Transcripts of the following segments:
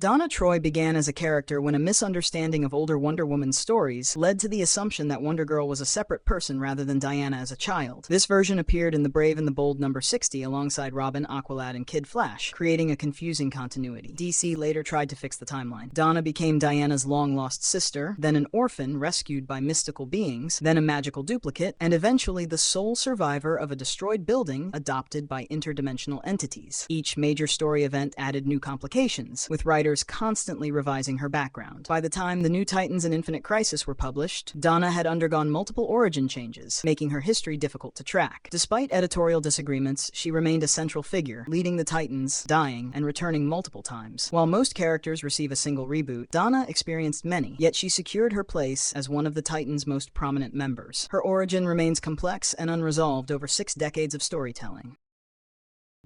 Donna Troy began as a character when a misunderstanding of older Wonder Woman stories led to the assumption that Wonder Girl was a separate person rather than Diana as a child. This version appeared in The Brave and the Bold number 60 alongside Robin, Aqualad, and Kid Flash, creating a confusing continuity. DC later tried to fix the timeline. Donna became Diana's long-lost sister, then an orphan rescued by mystical beings, then a magical duplicate, and eventually the sole survivor of a destroyed building adopted by interdimensional entities. Each major story event added new complications, with writers constantly revising her background. By the time The New Titans and Infinite Crisis were published, Donna had undergone multiple origin changes, making her history difficult to track. Despite editorial disagreements, she remained a central figure, leading the Titans, dying, and returning multiple times. While most characters receive a single reboot, Donna experienced many, yet she secured her place as one of the Titans' most prominent members. Her origin remains complex and unresolved over 6 decades of storytelling.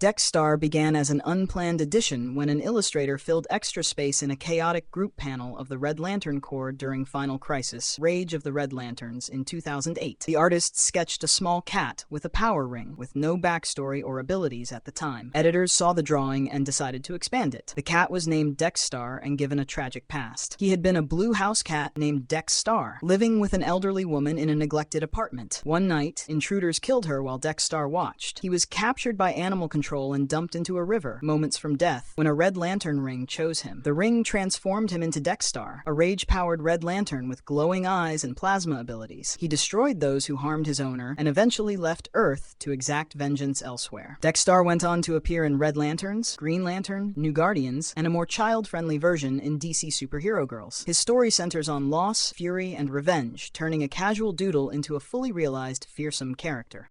Dex-Starr began as an unplanned addition when an illustrator filled extra space in a chaotic group panel of the Red Lantern Corps during Final Crisis, Rage of the Red Lanterns, in 2008. The artist sketched a small cat with a power ring, with no backstory or abilities at the time. Editors saw the drawing and decided to expand it. The cat was named Dex-Starr and given a tragic past. He had been a blue house cat named Dex-Starr, living with an elderly woman in a neglected apartment. One night, intruders killed her while Dex-Starr watched. He was captured by animal control and dumped into a river, moments from death, when a Red Lantern ring chose him. The ring transformed him into Dex-Starr, a rage-powered Red Lantern with glowing eyes and plasma abilities. He destroyed those who harmed his owner and eventually left Earth to exact vengeance elsewhere. Dex-Starr went on to appear in Red Lanterns, Green Lantern, New Guardians, and a more child-friendly version in DC Superhero Girls. His story centers on loss, fury, and revenge, turning a casual doodle into a fully realized, fearsome character.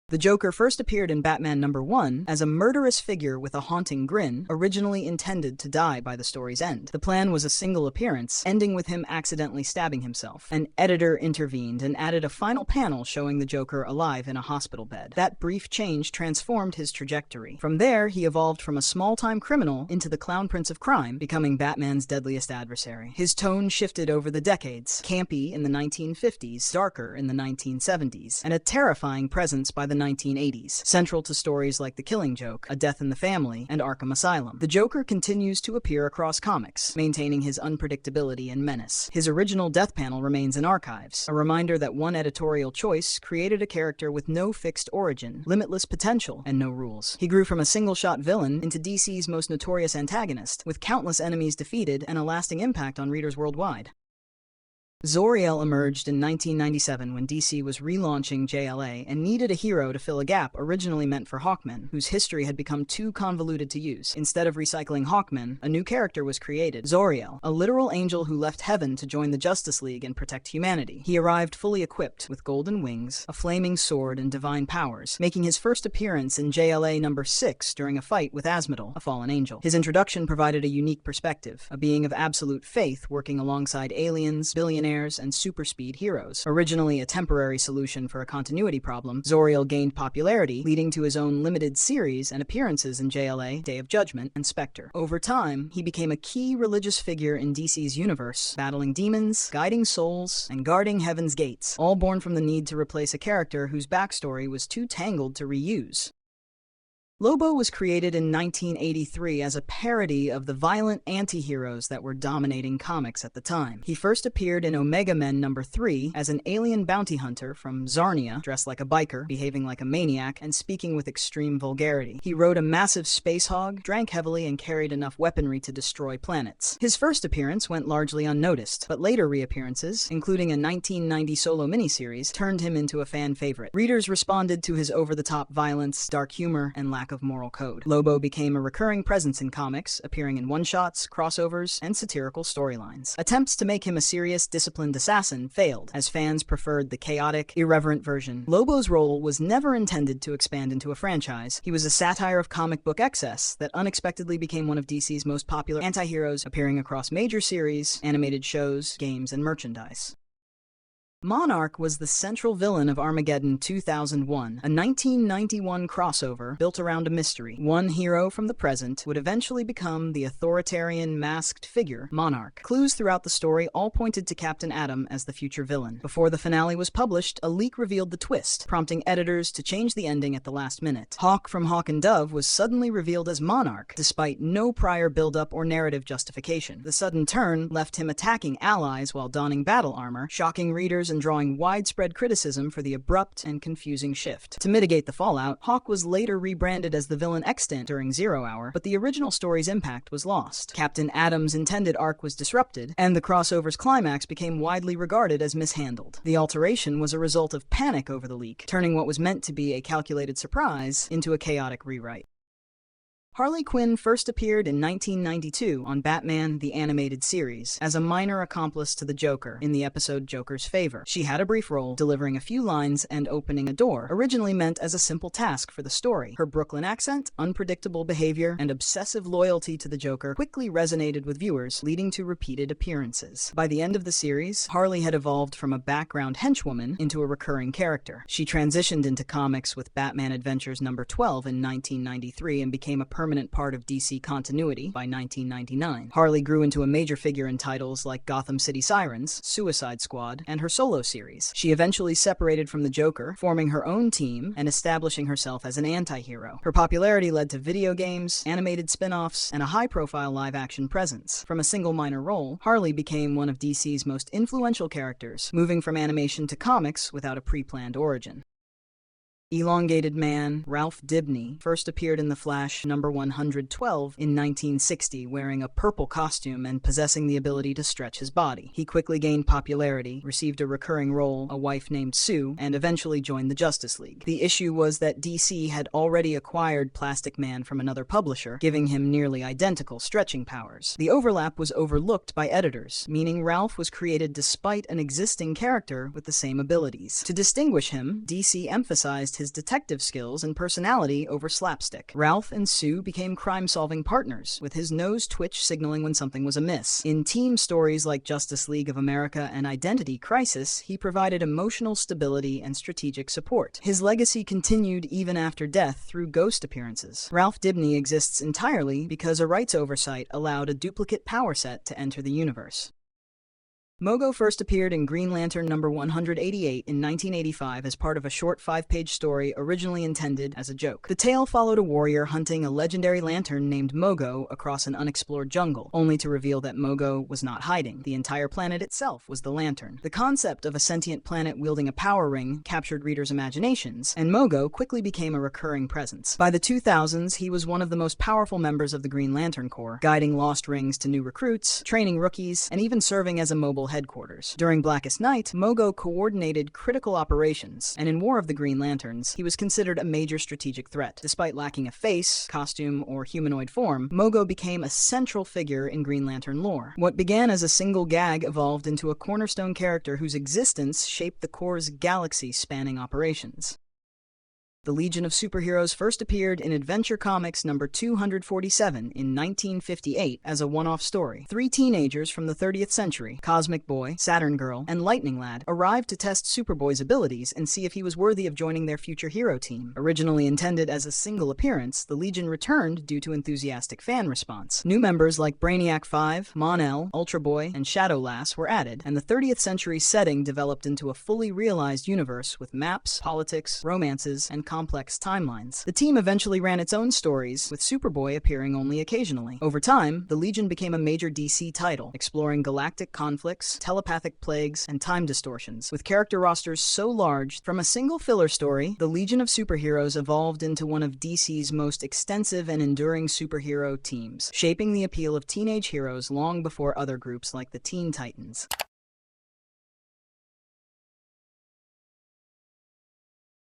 The Joker first appeared in Batman #1 as a murderous figure with a haunting grin, originally intended to die by the story's end. The plan was a single appearance, ending with him accidentally stabbing himself. An editor intervened and added a final panel showing the Joker alive in a hospital bed. That brief change transformed his trajectory. From there, he evolved from a small-time criminal into the Clown Prince of Crime, becoming Batman's deadliest adversary. His tone shifted over the decades, campy in the 1950s, darker in the 1970s, and a terrifying presence by the 1980s, central to stories like The Killing Joke, A Death in the Family, and Arkham Asylum. The Joker continues to appear across comics, maintaining his unpredictability and menace. His original death panel remains in archives, a reminder that one editorial choice created a character with no fixed origin, limitless potential, and no rules. He grew from a single-shot villain into DC's most notorious antagonist, with countless enemies defeated and a lasting impact on readers worldwide. Zauriel emerged in 1997 when DC was relaunching JLA and needed a hero to fill a gap originally meant for Hawkman, whose history had become too convoluted to use. Instead of recycling Hawkman, a new character was created, Zauriel, a literal angel who left heaven to join the Justice League and protect humanity. He arrived fully equipped with golden wings, a flaming sword, and divine powers, making his first appearance in JLA #6 during a fight with Asmodel, a fallen angel. His introduction provided a unique perspective, a being of absolute faith working alongside aliens, billionaires, and super-speed heroes. Originally a temporary solution for a continuity problem, Zauriel gained popularity, leading to his own limited series and appearances in JLA, Day of Judgment, and Spectre. Over time, he became a key religious figure in DC's universe, battling demons, guiding souls, and guarding heaven's gates, all born from the need to replace a character whose backstory was too tangled to reuse. Lobo was created in 1983 as a parody of the violent anti-heroes that were dominating comics at the time. He first appeared in Omega Men #3 as an alien bounty hunter from Zarnia, dressed like a biker, behaving like a maniac, and speaking with extreme vulgarity. He rode a massive space hog, drank heavily, and carried enough weaponry to destroy planets. His first appearance went largely unnoticed, but later reappearances, including a 1990 solo miniseries, turned him into a fan favorite. Readers responded to his over-the-top violence, dark humor, and lack of moral code. Lobo became a recurring presence in comics, appearing in one-shots, crossovers, and satirical storylines. Attempts to make him a serious, disciplined assassin failed, as fans preferred the chaotic, irreverent version. Lobo's role was never intended to expand into a franchise. He was a satire of comic book excess that unexpectedly became one of DC's most popular anti-heroes, appearing across major series, animated shows, games, and merchandise. Monarch was the central villain of Armageddon 2001, a 1991 crossover built around a mystery. One hero from the present would eventually become the authoritarian masked figure, Monarch. Clues throughout the story all pointed to Captain Atom as the future villain. Before the finale was published, a leak revealed the twist, prompting editors to change the ending at the last minute. Hawk from Hawk and Dove was suddenly revealed as Monarch, despite no prior build-up or narrative justification. The sudden turn left him attacking allies while donning battle armor, shocking readers and drawing widespread criticism for the abrupt and confusing shift. To mitigate the fallout, Hawk was later rebranded as the villain Extant during Zero Hour, but the original story's impact was lost. Captain Atom's intended arc was disrupted, and the crossover's climax became widely regarded as mishandled. The alteration was a result of panic over the leak, turning what was meant to be a calculated surprise into a chaotic rewrite. Harley Quinn first appeared in 1992 on Batman the Animated Series as a minor accomplice to the Joker in the episode Joker's Favor. She had a brief role, delivering a few lines and opening a door, originally meant as a simple task for the story. Her Brooklyn accent, unpredictable behavior, and obsessive loyalty to the Joker quickly resonated with viewers, leading to repeated appearances. By the end of the series, Harley had evolved from a background henchwoman into a recurring character. She transitioned into comics with Batman Adventures number 12 in 1993 and became a permanent part of DC continuity by 1999. Harley grew into a major figure in titles like Gotham City Sirens, Suicide Squad, and her solo series. She eventually separated from the Joker, forming her own team and establishing herself as an anti-hero. Her popularity led to video games, animated spin-offs, and a high-profile live-action presence. From a single minor role, Harley became one of DC's most influential characters, moving from animation to comics without a pre-planned origin. Elongated Man, Ralph Dibny, first appeared in The Flash number 112 in 1960, wearing a purple costume and possessing the ability to stretch his body. He quickly gained popularity, received a recurring role, a wife named Sue, and eventually joined the Justice League. The issue was that DC had already acquired Plastic Man from another publisher, giving him nearly identical stretching powers. The overlap was overlooked by editors, meaning Ralph was created despite an existing character with the same abilities. To distinguish him, DC emphasized his detective skills and personality over slapstick. Ralph and Sue became crime-solving partners, with his nose twitch signaling when something was amiss. In team stories like Justice League of America and Identity Crisis, he provided emotional stability and strategic support. His legacy continued even after death through ghost appearances. Ralph Dibny exists entirely because a rights oversight allowed a duplicate power set to enter the universe. Mogo first appeared in Green Lantern number 188 in 1985 as part of a short 5-page story originally intended as a joke. The tale followed a warrior hunting a legendary lantern named Mogo across an unexplored jungle, only to reveal that Mogo was not hiding. The entire planet itself was the lantern. The concept of a sentient planet wielding a power ring captured readers' imaginations, and Mogo quickly became a recurring presence. By the 2000s, he was one of the most powerful members of the Green Lantern Corps, guiding lost rings to new recruits, training rookies, and even serving as a mobile headquarters. During Blackest Night, Mogo coordinated critical operations, and in War of the Green Lanterns, he was considered a major strategic threat. Despite lacking a face, costume, or humanoid form, Mogo became a central figure in Green Lantern lore. What began as a single gag evolved into a cornerstone character whose existence shaped the Corps' galaxy-spanning operations. The Legion of Superheroes first appeared in Adventure Comics number 247 in 1958 as a one-off story. 3 teenagers from the 30th century, Cosmic Boy, Saturn Girl, and Lightning Lad, arrived to test Superboy's abilities and see if he was worthy of joining their future hero team. Originally intended as a single appearance, the Legion returned due to enthusiastic fan response. New members like Brainiac 5, Mon-El, Ultra Boy, and Shadow Lass were added, and the 30th century setting developed into a fully realized universe with maps, politics, romances, and complex timelines. The team eventually ran its own stories, with Superboy appearing only occasionally. Over time, the Legion became a major DC title, exploring galactic conflicts, telepathic plagues, and time distortions. With character rosters so large, from a single filler story, the Legion of Superheroes evolved into one of DC's most extensive and enduring superhero teams, shaping the appeal of teenage heroes long before other groups like the Teen Titans.